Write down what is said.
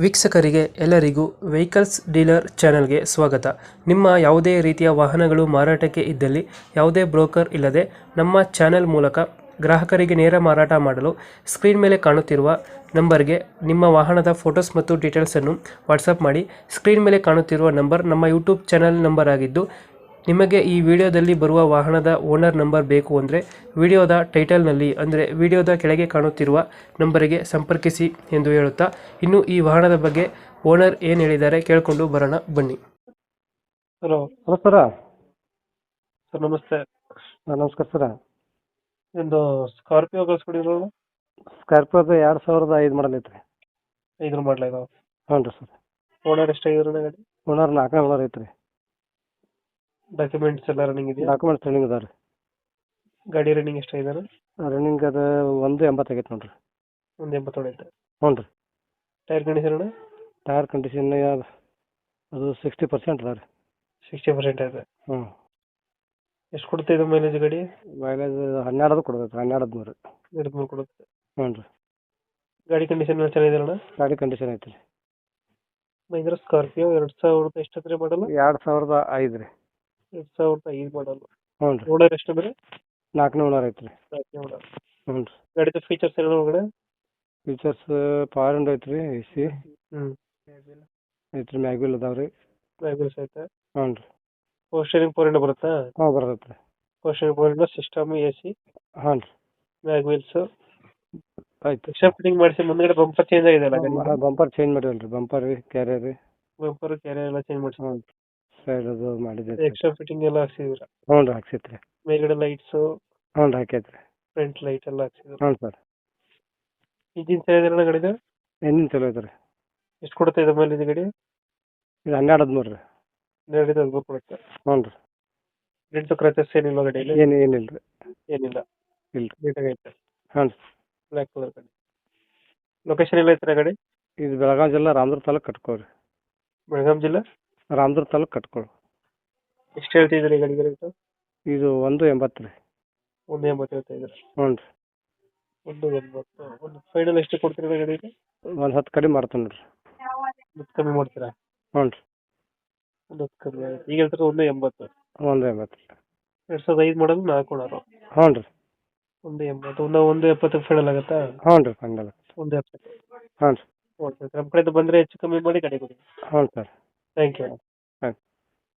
ವೀಕ್ಷಕರಿಗೆ ಎಲ್ಲರಿಗೂ vehicles dealer ಚಾನೆಲ್ಗೆ ಸ್ವಾಗತ. ನಿಮ್ಮ ಯಾವುದೇ ರೀತಿಯ ವಾಹನಗಳು ಮಾರಾಟಕ್ಕೆ ಇದ್ದಲ್ಲಿ ಯಾವುದೇ ಬ್ರೋಕರ್ ಇಲ್ಲದೆ ನಮ್ಮ ಚಾನೆಲ್ ಮೂಲಕ ಗ್ರಾಹಕರಿಗೆ ನೇರ ಮಾರಾಟ ಮಾಡಲು ಸ್ಕ್ರೀನ್ ಮೇಲೆ ಕಾಣುತ್ತಿರುವ ನಂಬರ್ಗೆ ನಿಮ್ಮ ವಾಹನದ ಫೋಟೋಸ್ ಮತ್ತು ಡೀಟೇಲ್ಸನ್ನು ವಾಟ್ಸಪ್ ಮಾಡಿ. ಸ್ಕ್ರೀನ್ ಮೇಲೆ ಕಾಣುತ್ತಿರುವ ನಂಬರ್ ನಮ್ಮ ಯೂಟ್ಯೂಬ್ ಚಾನೆಲ್ ನಂಬರ್ ಆಗಿದ್ದು, ನಿಮಗೆ ಈ ವಿಡಿಯೋದಲ್ಲಿ ಬರುವ ವಾಹನದ ಓನರ್ ನಂಬರ್ ಬೇಕು ಅಂದರೆ ವಿಡಿಯೋದ ಟೈಟಲ್ನಲ್ಲಿ ಅಂದರೆ ವಿಡಿಯೋದ ಕೆಳಗೆ ಕಾಣುತ್ತಿರುವ ನಂಬರಿಗೆ ಸಂಪರ್ಕಿಸಿ ಎಂದು ಹೇಳುತ್ತಾ, ಇನ್ನು ಈ ವಾಹನದ ಬಗ್ಗೆ ಓನರ್ ಏನು ಹೇಳಿದ್ದಾರೆ ಕೇಳಿಕೊಂಡು ಬರೋಣ ಬನ್ನಿ. ಹಲೋ ನಮಸ್ಕಾರ. ಸರ್, ನಮಸ್ತೆ. ನಮಸ್ಕಾರ ಸರ. ಒಂದು ಸ್ಕಾರ್ಪಿಯೋ ಕಳಿಸ್ಕೊಡಿದ್ರು. ಸ್ಕಾರ್ಪಿಯೋದು 2005 ಮಾಡಲ್ ಐತ್ರಿ. 5 ಮಾಡಲ ಇದು. ಹ್ಞೂ ರೀ ಸರ್. ಓನರ್ ಎಷ್ಟಾಗಿದ್ರು ಗಾಡಿ? ಓನರ್ 4ನೇ ಓನರ್ ಐತ್ರಿ. ಡಾಕ್ಯುಮೆಂಟ್ಸ್ ಎಲ್ಲ ರನ್ನಿಂಗ್ ಇದೆಯಾ? ಡಾಕ್ಯುಮೆಂಟ್ಸ್ ರನ್ನಿಂಗ್ ಅದಾವ ರೀ. ಗಾಡಿ ರನ್ನಿಂಗ್ ಎಷ್ಟಾಗಿದ್ದಾರೆ? ರನ್ನಿಂಗ್ ಅದು 180 ಆಗೈತೆ ನೋಡ್ರಿ. 180 ಐತೆ. ಹ್ಞೂ ರೀ. ಟೈರ್ ಕಂಡೀಷನ್ ಅಣ್ಣ? ಟೈರ್ ಕಂಡೀಷನ್ ಅದು 60% ಅದ ರೀ. 60% ಇದೆ. ಹ್ಞೂ. ಎಷ್ಟು ಕೊಡುತ್ತೆ ಇದು ಮೈಲೇಜ್ ಗಾಡಿ? ಮೈಲೇಜ್ 12 ಕೊಡ್ತೈತೆ. 12 13 ಕೊಡುತ್ತೆ. ಹ್ಞೂ ರೀ. ಗಾಡಿ ಕಂಡೀಷನ್ ಎಲ್ಲ ಚೆನ್ನಾಗಿದೆ ಅಣ್ಣ? ಗಾಡಿ ಕಂಡೀಷನ್ ಐತ್ರಿ. ಮಹೀಂದ್ರ ಸ್ಕಾರ್ಪಿಯೋ 2000 ಎಷ್ಟತ್ರ ಮಾಡಲ್ಲ? 2005 ರೀ. 2005 ಮಾಡಲ್ಲ. ಹ್ಞೂ ರೀ. ಓನರ್ ಎಷ್ಟು ಅಂದ್ರೆ? 4ನೇ ಓನರ್ ಐತ್ರಿ. ಹ್ಞೂ ರೀ. ಗಾಡಿದು ಫೀಚರ್ಸ್ ಏನೋ ಒಳಗಡೆ? ಫೀಚರ್ಸ್ ಪವರ್ ವಿಂಡೋ ಐತ್ರಿ, AC ಹ್ಮ್ ಐತ್ರಿ, ಮ್ಯಾಗ್ವಿಲ್ ಅದಾವ ರೀ. ಮ್ಯಾಗ್ವಿಲ್ಸ್ ಐತೆ. ಹ್ಞೂ ರೀ. ಪವರ್ ಸ್ಟೇರಿಂಗ್ 4 ಇಂದ ಬರುತ್ತಾ? ಹ್ಞೂ ಬರ್ತೈತೆ ರೀ. ಪವರ್ ಸ್ಟೇರಿಂಗ್ 4 ಇಂದ ಸಿಸ್ಟಮ್, AC, ಹ್ಞೂ ರೀ. ಮ್ಯಾಗ್ವಿಲ್ಸ್ ಆಯ್ತು. ಎಕ್ಸ್ಟ್ರಾ ಫಿಟ್ಟಿಂಗ್ ಮಾಡಿಸಿ. ಮುಂದ್ಗಡೆ ಬಂಪರ್ ಚೇಂಜ್ ಆಗಿದೆ ಅಲ್ಲ? ಬಂಪರ್ ಚೇಂಜ್ ಮಾಡಿವಲ್ಲ ರೀ. ಬಂಪರ್ ರೀ, ಕ್ಯಾರಿಯರ್ ರೀ. ಬಂಪರ್ ಕ್ಯಾರಿಯರ್ ಎಲ್ಲ ಚೇಂಜ್ ಮಾಡಿಸಿ. ಹ್ಞೂ. ಸೈಡ್ ಅದು ಮಾಡಿದೆ. ಎಕ್ಸ್ಟ್ರಾ ಫಿಟ್ಟಿಂಗ್ ಎಲ್ಲ ಹಾಕ್ಸಿದ್ರ? ಹ್ಞೂ ರೀ, ಹಾಕ್ಸೈತ್ರಿ. ಮೇಲ್ಗಡೆ ಲೈಟ್ಸ್, ಹ್ಞೂ ರೀ, ಹಾಕೈತ್ರಿ. ಫ್ರಂಟ್ ಲೈಟ್ ಎಲ್ಲ ಹಾಕ್ಸಿದ್ರ? ಹ್ಞೂ ಸರ್. ಇಂಜಿನ್ ಚೆನ್ನಾಗಿದೆ ಗಾಡಿದು? ಎಂಜಿನ್ ಚಲೋ ಐತೆ ರೀ. ಎಷ್ಟು ಕೊಡುತ್ತೆ ಇದು ಮೈಲೇಜ್ ಗಾಡಿ? ಇದು 12 ರೀ. 12 ಕೊಡುತ್ತೆ. ಹ್ಞೂ ರೀ. ಡೆಂಟು ಕ್ರಾಚಸ್ ಏನಿಲ್ಲ ಗಾಡಿಯಲ್ಲಿ? ಏನಿಲ್ಲ ರೀ. ಏನಿಲ್ಲ. ಇಲ್ಲ. ನೀಟಾಗೈತೆ. ಹ್ಞೂ ರೀ. ಬ್ಲ್ಯಾಕ್ ಕಲರ್ ಗಾಡಿ. ಲೊಕೇಶನ್ ಎಲ್ಲ ಐತೆ ಗಾಡಿ? ಇದು ಬೆಳಗಾವಿ ಜಿಲ್ಲಾ ರಾಮದುರ್ಗ ತಾಲೂಕು ಕಟ್ಕೋರಿ. ಬೆಳಗಾಂ ಜಿಲ್ಲೆ ರಾಮದುರ್ಗ ತಾಲೂಕು ಕಟ್ಕೋರಿ. ಎಷ್ಟು ಹೇಳ್ತಿದ್ರಿ ಗಾಡಿಗೆ ರೇಟು? ಇದು 180 ರೀ. 180 ಹೇಳ್ತಿದ್ರಿ? ಹ್ಞೂ ರೀ. 180. ಒಂದು ಫೈನಲ್ ಎಷ್ಟು ಕೊಡ್ತೀರಾ ಗಾಡಿಗೆ? ಒಂದು 10 ಕಡಿಮೆ ಮಾಡ್ತೀನಿ ನೋಡ್ರಿ. 10 ಕಮ್ಮಿ ಮಾಡ್ತೀರಾ? ಹ್ಞೂ ರೀ. ಒಂದು 10 ಕಮ್ಮಿ ಆಗುತ್ತೆ. ಈಗ ಹೇಳ್ತಾರೆ 180. 180 ರೀ. 2005 ಮಾಡಲ್ 4 ಓನರು. ಹ್ಞೂ ರೀ. 180. 170 ಫೈನಲ್ ಆಗುತ್ತಾ? ಹ್ಞೂ ರೀ, ಫೈನಲ್. 170. ಹ್ಞೂ ರೀ. ಓಕೆ. ನಮ್ಮ ಕಡೆಯಿಂದ ಬಂದರೆ ಹೆಚ್ಚು ಕಮ್ಮಿ ಮಾಡಿ ಗಾಡಿ ಕೊಡಿ. ಹ್ಞೂ ಸರ್. Thank you. ಆಯ್ತು.